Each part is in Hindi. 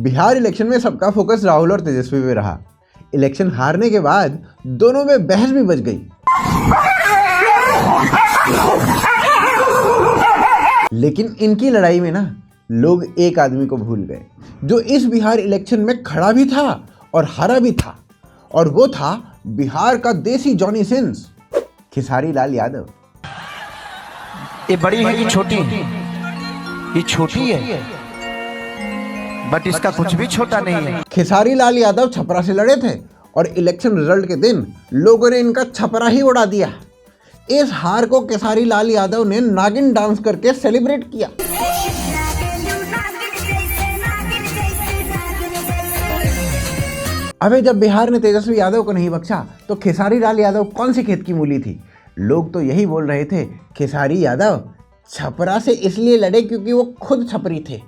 बिहार इलेक्शन में सबका फोकस राहुल और तेजस्वी पे रहा। इलेक्शन हारने के बाद दोनों में बहस भी बच गई। लेकिन इनकी लड़ाई में ना लोग एक आदमी को भूल गए जो इस बिहार इलेक्शन में खड़ा भी था और हारा भी था, और वो था बिहार का देसी जॉनी सिंस, खेसारी लाल यादव। ये बड़ी है कि छोटी? ये छोटी है, बट इसका कुछ भी छोटा नहीं है। खेसारी लाल यादव छपरा से लड़े थे और इलेक्शन रिजल्ट के दिन लोगों ने इनका छपरा ही उड़ा दिया। इस हार को खेसारी लाल यादव ने नागिन डांस करके सेलिब्रेट किया। अबे जब बिहार ने तेजस्वी यादव को नहीं बख्शा तो खेसारी लाल यादव कौन सी खेत की मूली थी। लोग तो यही बोल रहे थे, खेसारी यादव छपरा से इसलिए लड़े क्योंकि वो खुद छपरी थे।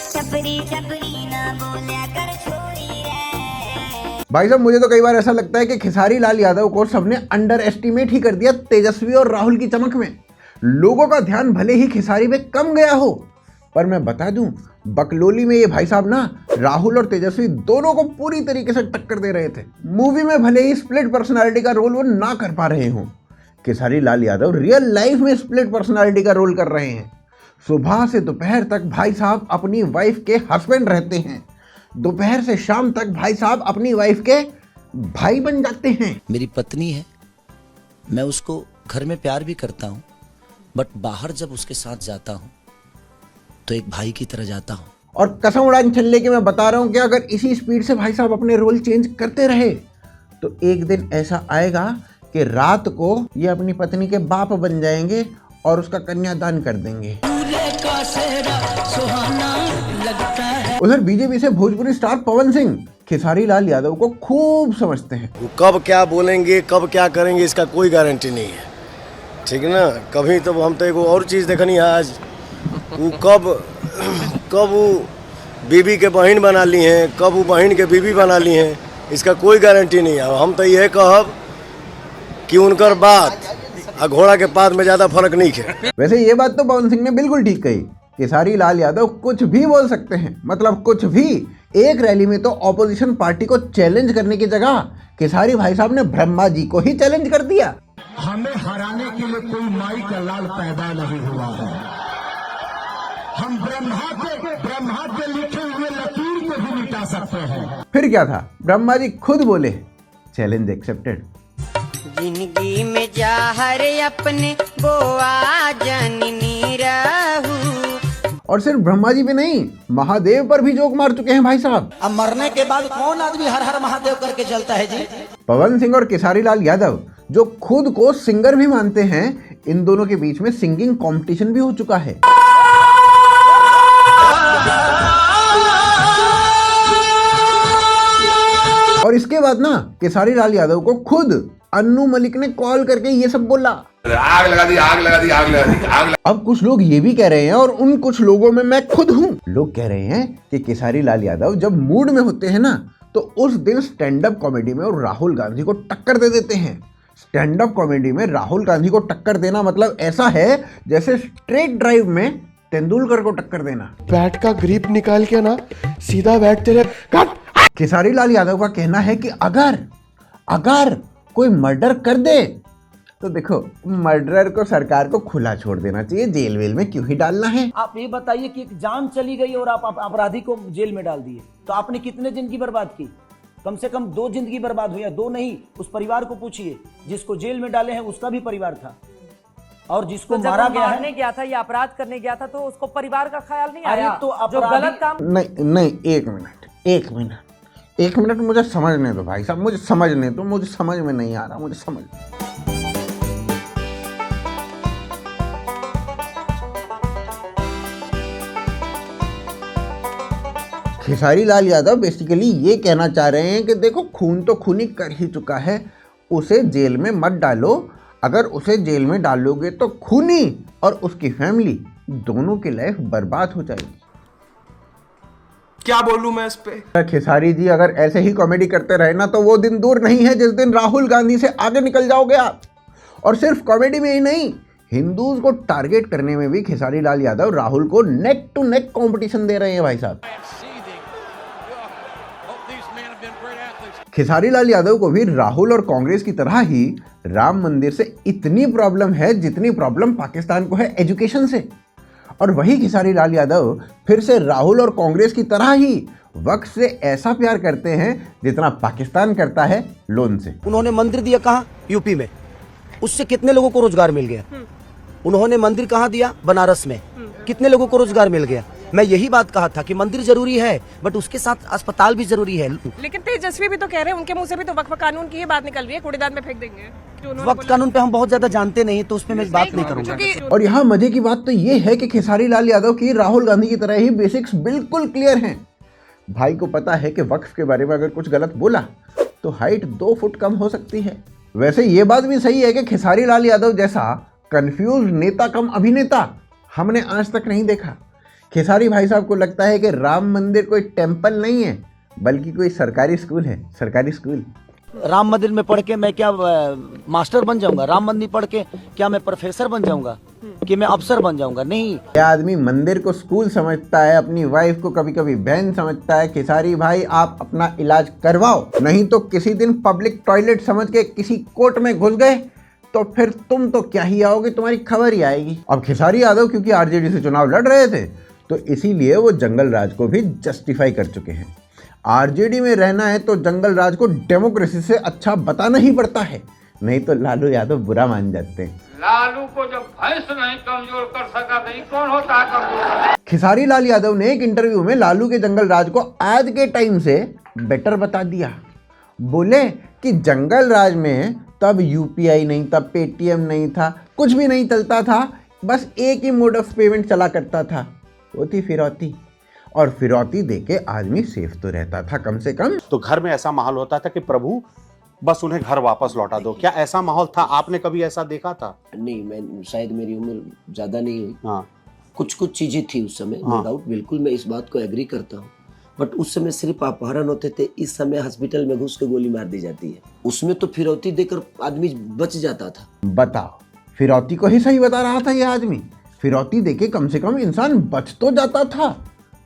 भाई साहब, मुझे तो कई बार ऐसा लगता है कि खेसारी लाल यादव को सबने अंडर एस्टिमेट ही कर दिया तेजस्वी और राहुल की चमक में। लोगों का ध्यान भले ही खेसारी पे कम गया हो, पर मैं बता दूं, बकलोली में ये भाई साहब ना राहुल और तेजस्वी दोनों को पूरी तरीके से टक्कर दे रहे थे। मूवी में भले ही स्प्लिट पर्सनालिटी का रोल वो ना कर पा रहे हों, खेसारी लाल यादव रियल लाइफ में स्प्लिट पर्सनालिटी का रोल कर रहे हैं। सुबह से दोपहर तक भाई साहब अपनी वाइफ के हस्बैंड रहते हैं, दोपहर से शाम तक भाई साहब अपनी वाइफ के भाई बन जाते हैं। मेरी पत्नी है, मैं उसको घर में प्यार भी करता हूँ, बट बाहर जब उसके साथ जाता हूँ तो एक भाई की तरह जाता हूँ। और कसम उड़ान चलने के मैं बता रहा हूँ कि अगर इसी स्पीड से भाई साहब अपने रोल चेंज करते रहे तो एक दिन ऐसा आएगा कि रात को ये अपनी पत्नी के बाप बन जाएंगे और उसका कन्यादान कर देंगे। उधर बीजेपी से भोजपुरी स्टार पवन सिंह खेसारी लाल यादव को खूब समझते हैं। वो कब क्या बोलेंगे, कब क्या करेंगे, इसका कोई गारंटी नहीं है, ठीक ना। कभी तो हम तो एक और चीज़ देखनी है, आज वो कब वो बीबी के बहन बना ली हैं, कब वो बहन के बीबी बना ली हैं, इसका कोई गारंटी नहीं है। हम तो ये कहब कि उनकर बात और घोड़ा के पात में ज़्यादा फर्क नहीं है। वैसे ये बात तो पवन सिंह ने बिल्कुल ठीक कही, खेसारी लाल यादव कुछ भी बोल सकते हैं, मतलब कुछ भी। एक रैली में तो ऑपोजिशन पार्टी को चैलेंज करने की जगह खेसारी भाई साहब ने ब्रह्मा जी को ही चैलेंज कर दिया। हमें हराने के लिए कोई माई का लाल पैदा नहीं हुआ है, हम ब्रह्मा के लिखे हुए लकीर को भी मिटा सकते हैं। फिर क्या था, ब्रह्मा जी खुद बोले चैलेंज एक्सेप्टेड। जिंदगी में जाहर अपने बोआ जननी रहू। और सिर्फ ब्रह्मा जी पे नहीं, महादेव पर भी जोक मार चुके हैं भाई साहब। अब मरने के बाद कौन आदमी हर हर महादेव करके चलता है जी? पवन सिंह और खेसारी लाल यादव जो खुद को सिंगर भी मानते हैं, इन दोनों के बीच में सिंगिंग कंपटीशन भी हो चुका है। और इसके बाद ना खेसारी लाल यादव को खुद अन्नू मलिक ने कॉल करके ये सब बोला, आग लगा दी, आग लगा दी, आग लगा दी, आग लगा। अब कुछ लोग ये भी कह रहे हैं, और उन कुछ लोगों में मैं खुद हूं, लोग कह रहे हैं कि खेसारी लाल यादव जब मूड में होते हैं ना तो उस दिन स्टैंड अप कॉमेडी में और राहुल गांधी को टक्कर दे देते हैं। स्टैंड अप कॉमेडी में राहुल गांधी को टक्कर देना मतलब ऐसा है जैसे स्ट्रेट ड्राइव में तेंदुलकर को टक्कर देना। बैट का ग्रिप निकाल के ना सीधा बैट तेरे काट। खेसारी लाल यादव का कहना है कि अगर कोई मर्डर कर दे तो देखो, मर्डरर को सरकार को खुला छोड़ देना चाहिए, जेल वेल में क्यों ही डालना है। आप ये बताइए कि एक जान चली गई और आप अपराधी को जेल में डाल दिए, तो आपने कितने जिंदगी बर्बाद की? कम से कम 2 जिंदगी बर्बाद हुई है। 2 नहीं, उस परिवार को पूछिए, जिसको जेल में डाले हैं उसका भी परिवार था, और जिसको तो मारा गया था या अपराध करने गया था तो उसको परिवार का ख्याल नहीं आया? तो जो गलत काम। नहीं, एक मिनट मुझे समझने दो भाई साहब, मुझे समझ में नहीं आ रहा, मुझे समझ। खेसारी लाल यादव बेसिकली ये कहना चाह रहे हैं कि देखो, खून तो खूनी कर ही चुका है, उसे जेल में मत डालो। अगर उसे जेल में डालोगे तो खूनी और उसकी फैमिली दोनों की लाइफ बर्बाद हो जाएगी। क्या बोलूं मैं इस पे? खेसारी जी अगर ऐसे ही कॉमेडी करते रहे ना तो वो दिन दूर नहीं है जिस दिन राहुल गांधी से आगे निकल जाओगे आप। और सिर्फ कॉमेडी में ही नहीं, हिंदूज को टारगेट करने में भी खेसारी लाल यादव राहुल को नेक टू नेक कंपटीशन दे रहे हैं भाई साहब। खेसारी लाल यादव को भी राहुल और कांग्रेस की तरह ही राम मंदिर से इतनी प्रॉब्लम है जितनी प्रॉब्लम पाकिस्तान को है एजुकेशन से। और वही खेसारी लाल यादव फिर से राहुल और कांग्रेस की तरह ही वक्फ से ऐसा प्यार करते हैं जितना पाकिस्तान करता है लोन से। उन्होंने मंदिर दिया कहाँ? यूपी में। उससे कितने लोगों को रोजगार मिल गया? उन्होंने मंदिर कहाँ दिया? बनारस में। कितने लोगों को रोजगार मिल गया? मैं यही बात कहा था कि मंदिर जरूरी है बट उसके साथ अस्पताल भी जरूरी है। लेकिन तेजस्वी भी तो कह रहे हैं, उनके मुंह से भी तो वक्फ कानून की ही बात निकल रही है, कूड़ेदान में फेंक देंगे। वक्त कानून पे हम बहुत ज्यादा जानते नहीं तो उस पर मैं बात नहीं करूंगा। और यहाँ मजे की बात तो ये है कि खेसारी लाल यादव की राहुल गांधी की तरह ही बेसिक्स बिल्कुल क्लियर हैं। भाई को पता है कि वक्फ के बारे में अगर कुछ गलत बोला तो हाइट 2 फुट कम हो सकती है। वैसे ये बात भी सही है कि खेसारी लाल यादव जैसा कंफ्यूज नेता कम अभिनेता हमने आज तक नहीं देखा। खेसारी भाई साहब को लगता है कि राम मंदिर कोई टेम्पल नहीं है बल्कि कोई सरकारी स्कूल है, सरकारी स्कूल। राम मंदिर में पढ़ के मैं क्या मास्टर बन जाऊंगा? राम मंदिर पढ़ के क्या मैं प्रोफेसर बन जाऊंगा कि मैं अफसर बन जाऊंगा? नहीं। यह आदमी मंदिर को स्कूल समझता है, अपनी वाइफ को कभी कभी बहन समझता है। खेसारी भाई आप अपना इलाज करवाओ, नहीं तो किसी दिन पब्लिक टॉयलेट समझ के किसी कोर्ट में घुस गए तो फिर तुम तो क्या ही आओगे, तुम्हारी खबर ही आएगी। अब खेसारी यादव क्योंकि आरजेडी से चुनाव लड़ रहे थे तो इसीलिए वो जंगल राज को भी जस्टिफाई कर चुके हैं। आरजेडी में रहना है तो जंगल राज को डेमोक्रेसी से अच्छा बताना ही पड़ता है, नहीं तो लालू यादव बुरा मान जाते हैं। लालू को जब भैंस नहीं कमजोर कर सका तो कौन होता है कमजोर? खेसारी लाल यादव ने एक इंटरव्यू में लालू के जंगल राज को आज के टाइम से बेटर बता दिया। बोले कि जंगल राज में तब यूपीआई नहीं था, पेटीएम नहीं था, कुछ भी नहीं चलता था, बस एक ही मोड ऑफ पेमेंट चला करता था, वो थी फिरौती। और फिरौती देके आदमी सेफ तो रहता था कम से कम। तो घर में ऐसा माहौल होता था कि प्रभु बस उन्हें घर वापस लौटा दो। क्या ऐसा माहौल था? आपने कभी ऐसा देखा था? नहीं, मैं शायद मेरी उम्र ज्यादा नहीं हुई। हाँ, कुछ चीजें थी उस समय, नो डाउट, बिल्कुल मैं इस बात को एग्री करता हूँ। बट उस समय सिर्फ अपहरण होते थे, इस समय हॉस्पिटल में घुस के गोली मार दी जाती है। उसमें तो फिरौती देकर आदमी बच जाता था। बताओ, फिरौती को ही सही बता रहा था ये आदमी। फिरौती देके कम से कम इंसान बच तो जाता था।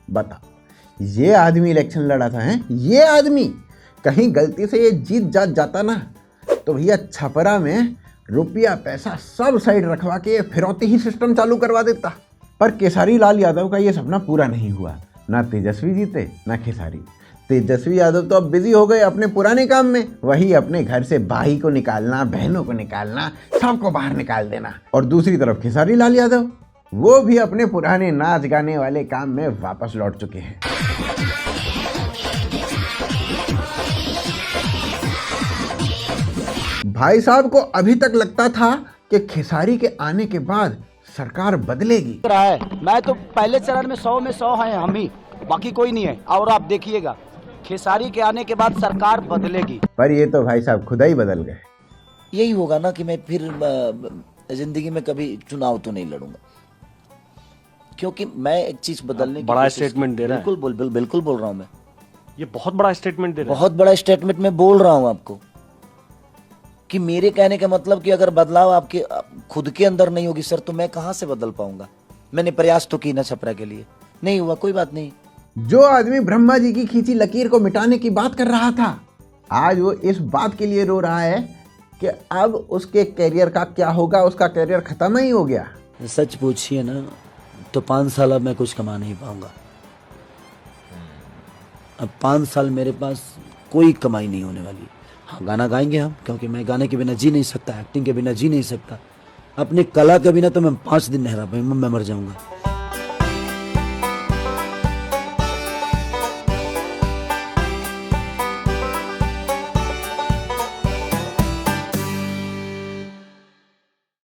बताओ, ये आदमी इलेक्शन लड़ा था, है ये आदमी कहीं गलती से ये जीत जाता ना तो भैया छपरा में रुपया पैसा सब साइड रखवा के ये फिरौती ही सिस्टम चालू करवा देता। पर खेसारी लाल यादव का ये सपना पूरा नहीं हुआ। ना तेजस्वी जीते ना खेसारी। तेजस्वी यादव तो अब बिजी हो गए अपने पुराने काम में, वही अपने घर से भाई को निकालना, बहनों को निकालना, सबको बाहर निकाल देना। और दूसरी तरफ खेसारी लाल यादव, वो भी अपने पुराने नाच गाने वाले काम में वापस लौट चुके हैं। भाई साहब को अभी तक लगता था कि खेसारी के आने के बाद सरकार बदलेगी। मैं तो पहले चरण में 100 में 100 हैं हम ही, बाकी कोई नहीं है। और आप देखिएगा खेसारी के आने के बाद सरकार बदलेगी। पर ये तो भाई साहब खुदा ही बदल गए। यही होगा ना कि मैं फिर जिंदगी में कभी चुनाव तो नहीं लड़ूंगा, क्योंकि मैं एक चीज बदलने की बड़ा स्टेटमेंट दे रहा है। बिल्कुल बोल रहा हूँ मैं। ये बहुत बड़ा स्टेटमेंट दे रहा है। बहुत बड़ा स्टेटमेंट मैं बोल रहा हूँ आपको कि मेरे कहने का मतलब कि अगर बदलाव आपके खुद के अंदर नहीं होगी सर, तो मैं कहां से बदल पाऊंगा? मैंने प्रयास तो की ना छपरा के लिए, नहीं हुआ, कोई बात नहीं। जो आदमी ब्रह्मा जी की खींची लकीर को मिटाने की बात कर रहा था, आज वो इस बात के लिए रो रहा है कि अब उसके कैरियर का क्या होगा। उसका कैरियर खत्म ही हो गया। सच पूछिए ना तो 5 साल अब मैं कुछ कमा नहीं पाऊंगा। अब 5 साल मेरे पास कोई कमाई नहीं होने वाली। हाँ, गाना गाएंगे हम, क्योंकि मैं गाने के बिना जी नहीं सकता, एक्टिंग के बिना जी नहीं सकता, अपनी कला के बिना तो मैं 5 दिन नहीं रह पाऊंगा, मैं मर जाऊंगा।